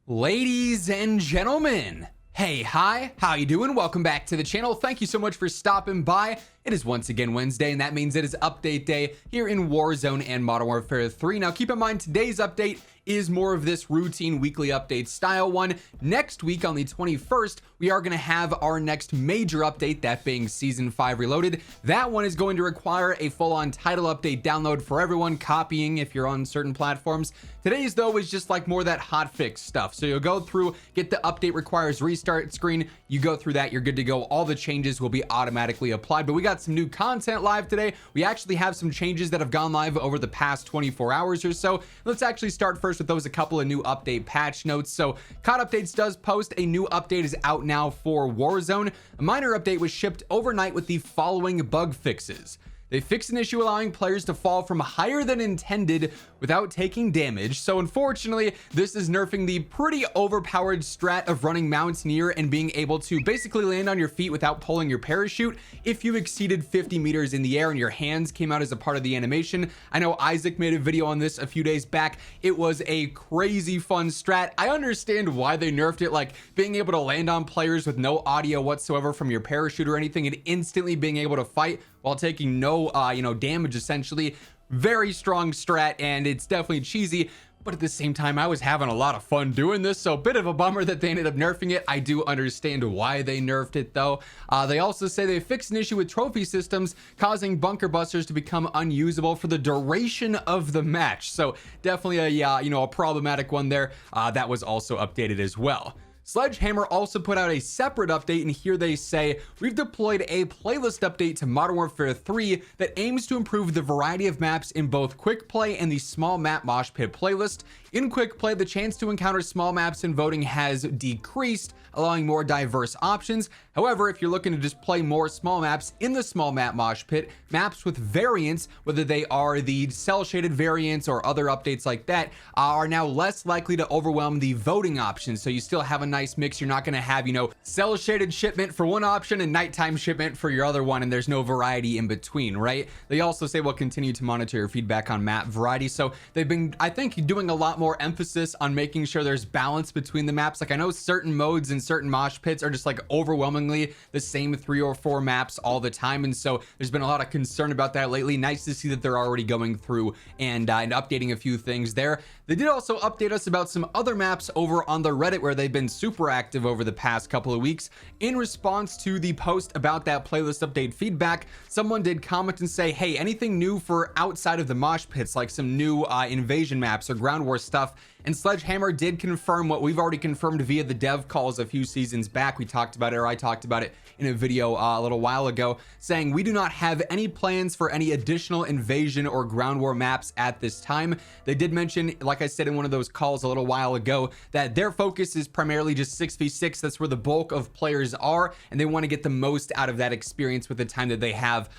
Ladies and gentlemen, hey, hi, how you doing? Welcome back to the channel. Thank you so much for stopping by. It is once again Wednesday, and that means it is update day here in Warzone and Modern Warfare 3. Now, keep in mind, today's update is more of this routine weekly update style one. Next week on the 21st, we are going to have our next major update, that being Season 5 Reloaded. That one is going to require a full-on title update download for everyone, copying if you're on certain platforms. Today's, though, is just like more of that hotfix stuff. So you'll go through, get the update requires restart screen. You go through that, you're good to go. All the changes will be automatically applied. But we got some new content live today. We actually have some changes that have gone live over the past 24 hours or so. Let's actually start first with those, a couple of new update patch notes. So COD Updates does post a new update is out now for Warzone. A minor update was shipped overnight with the following bug fixes. They fixed an issue allowing players to fall from higher than intended without taking damage. So unfortunately, this is nerfing the pretty overpowered strat of running Mountaineer and being able to basically land on your feet without pulling your parachute if you exceeded 50 meters in the air and your hands came out as a part of the animation. I know Isaac made a video on this a few days back. It was a crazy fun strat. I understand why they nerfed it, like being able to land on players with no audio whatsoever from your parachute or anything and instantly being able to fight while taking no damage. Essentially very strong strat, and it's definitely cheesy, but at the same time I was having a lot of fun doing this, so a bit of a bummer that they ended up nerfing it. I do understand why they nerfed it though. They also say they fixed an issue with trophy systems causing bunker busters to become unusable for the duration of the match. So definitely a problematic one there. That was also updated as well. Sledgehammer also put out a separate update, and here they say, we've deployed a playlist update to Modern Warfare 3 that aims to improve the variety of maps in both quick play and the small map mosh pit playlist. In quick play, the chance to encounter small maps in voting has decreased, allowing more diverse options. However, if you're looking to just play more small maps in the small map mosh pit, maps with variants, whether they are the cell shaded variants or other updates like that, are now less likely to overwhelm the voting options. So you still have a nice mix. You're not going to have, cell shaded shipment for one option and nighttime shipment for your other one, and there's no variety in between, right? They also say we'll continue to monitor your feedback on map variety. So they've been, I think, doing a lot more emphasis on making sure there's balance between the maps. Like, I know certain modes and certain mosh pits are just like overwhelmingly the same 3 or 4 maps all the time, and so there's been a lot of concern about that lately. Nice to see that they're already going through and updating a few things there. They did also update us about some other maps over on the Reddit where they've been super active over the past couple of weeks. In response to the post about that playlist update feedback, someone did comment and say, hey, anything new for outside of the mosh pits, like some new invasion maps or ground war stuff? And Sledgehammer did confirm what we've already confirmed via the dev calls a few seasons back. We talked about it, or I talked about it in a video a little while ago, saying we do not have any plans for any additional invasion or ground war maps at this time. They did mention, like I said in one of those calls a little while ago, that their focus is primarily just 6v6. That's where the bulk of players are, and they want to get the most out of that experience with the time that they have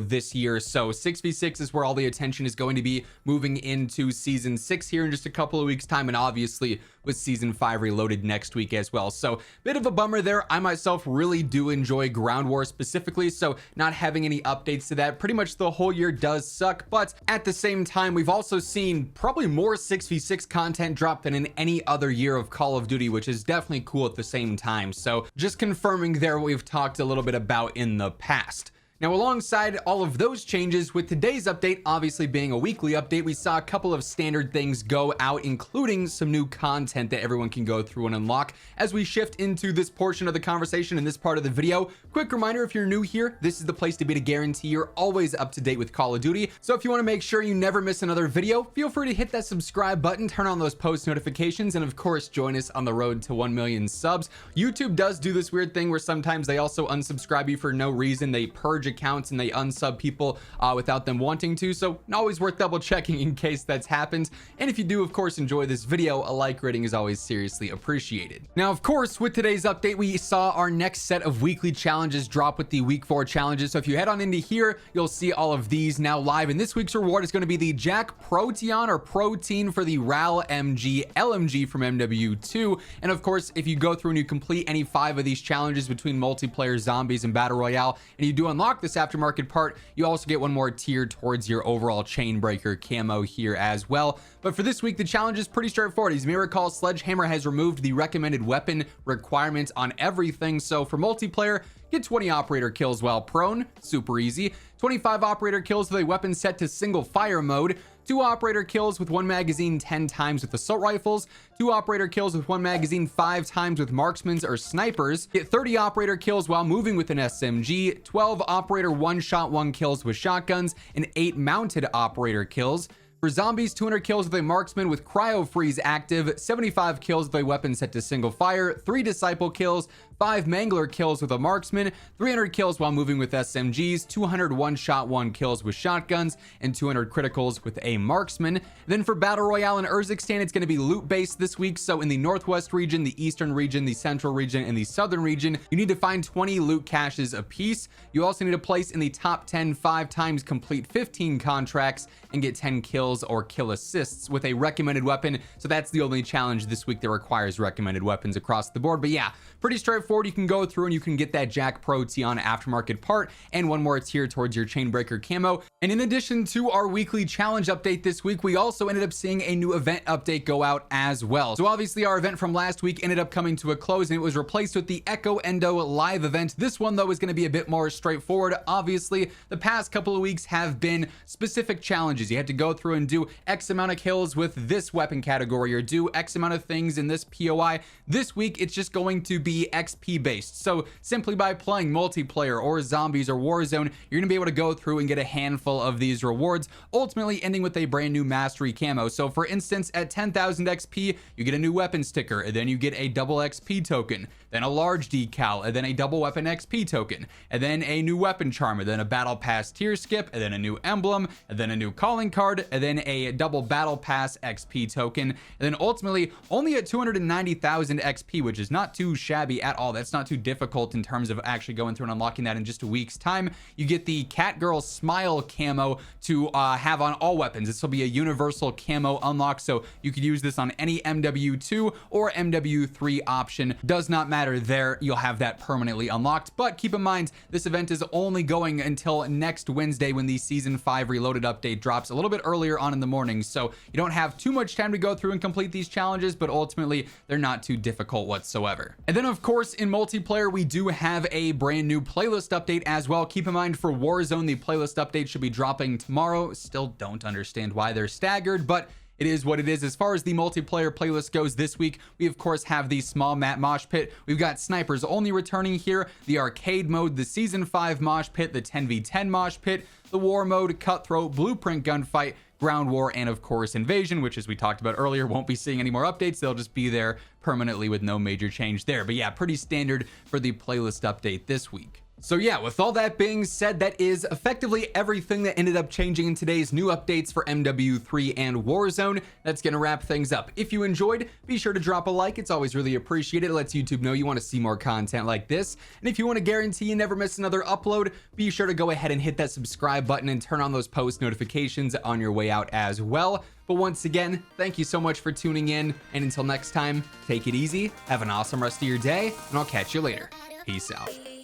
this year. So 6v6 is where all the attention is going to be moving into Season 6 here in just a couple of weeks time, and obviously with Season 5 Reloaded next week as well. So bit of a bummer there. I myself really do enjoy ground war specifically, so not having any updates to that pretty much the whole year does suck. But at the same time, we've also seen probably more 6v6 content drop than in any other year of Call of Duty, which is definitely cool at the same time. So just confirming there what we've talked a little bit about in the past. Now, alongside all of those changes, with today's update obviously being a weekly update, we saw a couple of standard things go out, including some new content that everyone can go through and unlock. As we shift into this portion of the conversation in this part of the video, quick reminder, if you're new here, this is the place to be to guarantee you're always up to date with Call of Duty. So if you want to make sure you never miss another video, feel free to hit that subscribe button, turn on those post notifications, and of course, join us on the road to 1 million subs. YouTube does do this weird thing where sometimes they also unsubscribe you for no reason. They purge accounts and they unsub people without them wanting to, so always worth double checking in case that's happened. And if you do of course enjoy this video, a like rating is always seriously appreciated. Now of course, with today's update, we saw our next set of weekly challenges drop with the week 4 challenges. So if you head on into here, you'll see all of these now live, and this week's reward is going to be the Jack Proteon or Protein for the RAL MG LMG from MW2. And of course, if you go through and you complete any 5 of these challenges between multiplayer, zombies, and battle royale, and you do unlock unlock this aftermarket part, you also get one more tier towards your overall chainbreaker camo here as well. But for this week, the challenge is pretty straightforward. As you may recall, Sledgehammer has removed the recommended weapon requirement on everything. So for multiplayer, get 20 operator kills while prone, super easy. 25 operator kills with a weapon set to single fire mode. 2 operator kills with 1 magazine 10 times with assault rifles, 2 operator kills with 1 magazine 5 times with marksmans or snipers, get 30 operator kills while moving with an SMG, 12 operator one-shot 1 kills with shotguns, and 8 mounted operator kills. For zombies, 200 kills with a marksman with cryo freeze active, 75 kills with a weapon set to single fire, 3 disciple kills, 5 mangler kills with a marksman, 300 kills while moving with SMGs, 200 one-shot 1 kills with shotguns, and 200 criticals with a marksman. Then for Battle Royale in Urzikstan, it's going to be loot-based this week. So in the Northwest region, the Eastern region, the Central region, and the Southern region, you need to find 20 loot caches apiece. You also need to place in the top 10 5 times complete 15 contracts and get 10 kills or kill assists with a recommended weapon. So that's the only challenge this week that requires recommended weapons across the board. But yeah, pretty straightforward. You can go through and you can get that Jack Pro Tiana aftermarket part and one more tier towards your chainbreaker camo. And in addition to our weekly challenge update this week, we also ended up seeing a new event update go out as well. So obviously our event from last week ended up coming to a close and it was replaced with the Echo Endo live event. This one though is going to be a bit more straightforward. Obviously the past couple of weeks have been specific challenges. You had to go through and do X amount of kills with this weapon category or do X amount of things in this POI. This week it's just going to be XP based. So simply by playing multiplayer or zombies or Warzone, you're gonna be able to go through and get a handful of these rewards, ultimately ending with a brand new mastery camo. So for instance, at 10,000 XP, you get a new weapon sticker, and then you get a double XP token, then a large decal, and then a double weapon XP token, and then a new weapon charm, and then a battle pass tier skip, and then a new emblem, and then a new calling card, and then a double battle pass XP token, and then ultimately only at 290,000 XP, which is not too shabby at all. That's not too difficult in terms of actually going through and unlocking that in just a week's time. You get the Catgirl Smile camo to have on all weapons. This will be a universal camo unlock, so you could use this on any MW2 or MW3 option. Does not matter there. You'll have that permanently unlocked. But keep in mind, this event is only going until next Wednesday when the Season 5 Reloaded update drops a little bit earlier on in the morning. So you don't have too much time to go through and complete these challenges, but ultimately they're not too difficult whatsoever. And then of course in multiplayer, we do have a brand new playlist update as well. Keep in mind for Warzone, the playlist update should be dropping tomorrow. Still don't understand why they're staggered, but it is what it is. As far as the multiplayer playlist goes this week, we of course have the small map mosh pit. We've got snipers only returning here, the arcade mode, the season 5 mosh pit, the 10v10 mosh pit, the war mode, cutthroat, blueprint gunfight, ground war, and of course invasion, which as we talked about earlier, won't be seeing any more updates. They'll just be there permanently with no major change there. But yeah, pretty standard for the playlist update this week. So yeah, with all that being said, that is effectively everything that ended up changing in today's new updates for MW3 and Warzone. That's gonna wrap things up. If you enjoyed, be sure to drop a like. It's always really appreciated. It lets YouTube know you want to see more content like this. And if you want to guarantee you never miss another upload, be sure to go ahead and hit that subscribe button and turn on those post notifications on your way out as well. But once again, thank you so much for tuning in. And until next time, take it easy, have an awesome rest of your day, and I'll catch you later. Peace out.